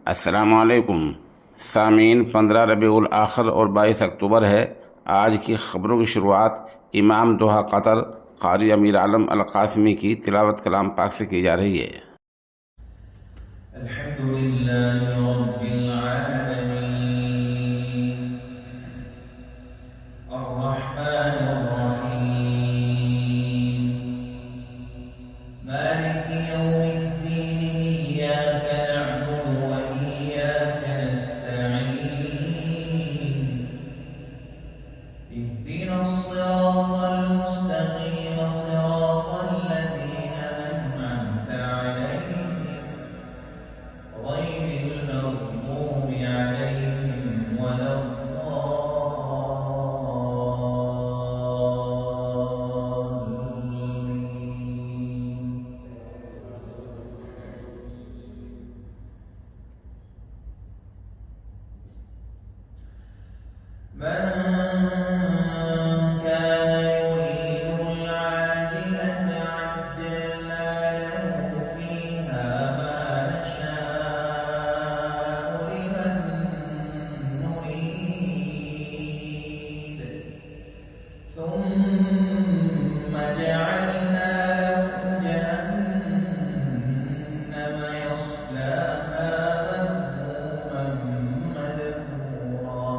अस्सलामुअलैकुम सामीन। 15 रबीउल आखिर और 22 अक्टूबर है। आज की ख़बरों की शुरुआत इमाम दोहा कतर क़ारी अमीर आलम अल क़ासिमी की तिलावत कलाम पाक से की जा रही है। अल्हम्दुलिल्लाहि रब्बिल आलमीन अर्रहमानिर रहीम मालिकि यौमिद्दीन इय्याका नअबुदु व इय्याका नस्तईन इहदिनस सिरातल मुस्तक़ीम सिरातल लज़ीना अनअमता अलैहिम غير المغضوب عليهم ولا الضالين من كان يريد العاجلة عجلنا له فيها ما نشاء لمن نريد ثم جعلنا له جهنم يصلاها مذموما مدحورا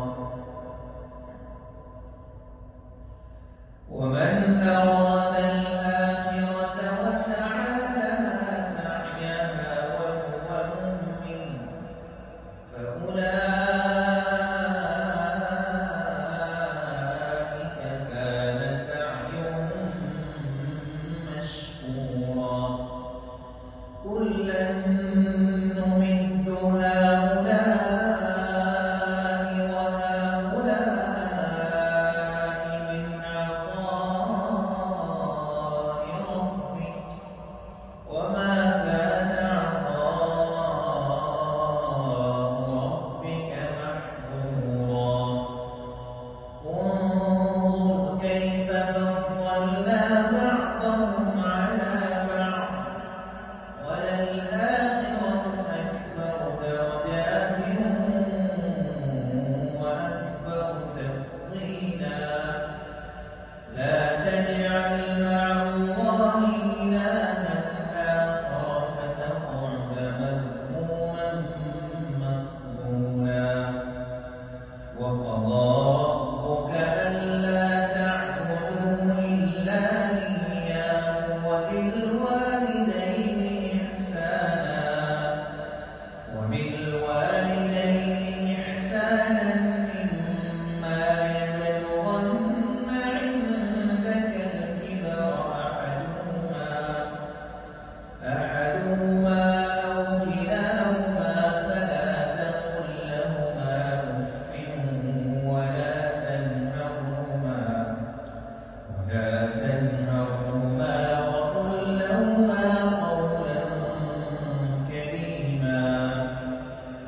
ومن أراد الآخرة وسعى لها سعيها وهو مؤمن فأولئك كان سعيهم مشكورا كلا نمد هؤلاء وهؤلاء من عطاء ربك وما كان عطاء ربك محظورا انظر كيف فضلنا بعضهم على بعض وللآخرة أكبر درجات وأكبر تفضيلا لا تجعل مع الله إلها آخر فتقعد مذموما مخذولا وقضى ربك ألا تعبدوا إلا إياه وبالوالدين إحسانا إما يبلغن عندك الكبر أحدهما أو كلاهما فلا تقل لهما أف ولا تنهرهما وقل لهما قولا كريما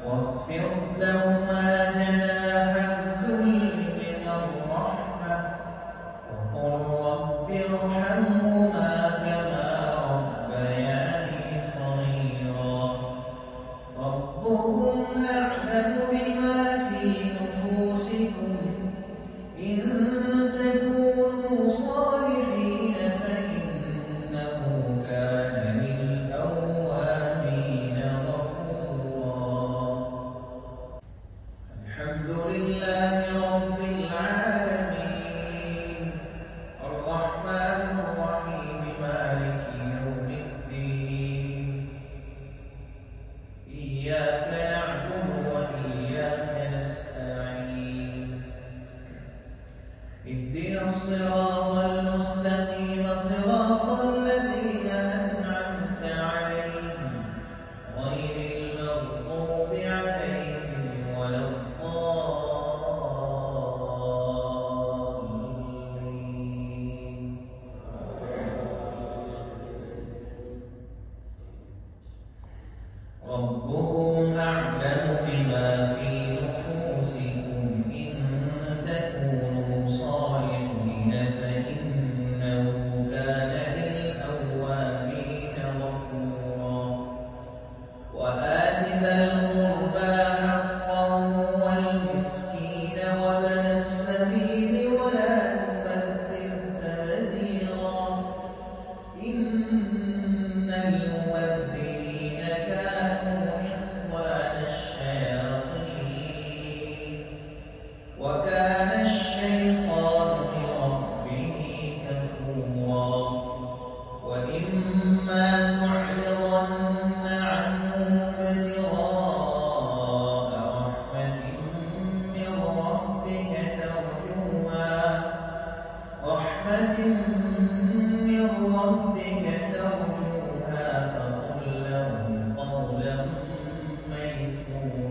واخفض لهما جناح الذل من الرحمة وقل رب ارحمهما كما ربياني صغيرا ربكم أعلم بما في نفوسكم إن تكونوا صالحين فإنه كان للأوابين غفورا الحمد لله رب العالمين الرحمن الرحيم مالك يوم الدين إياك نعبد وإياك نستعين اهدنا الصراط المستقيم صراط الذين أنعمت عليهم غير المغضوب عليهم ولا الضالين ربكم أعلم بما في نفوسكم إن تكونوا صالحين فإنه كان للأوابين غفورا وآت ذا القربى تُصْلِحُونَ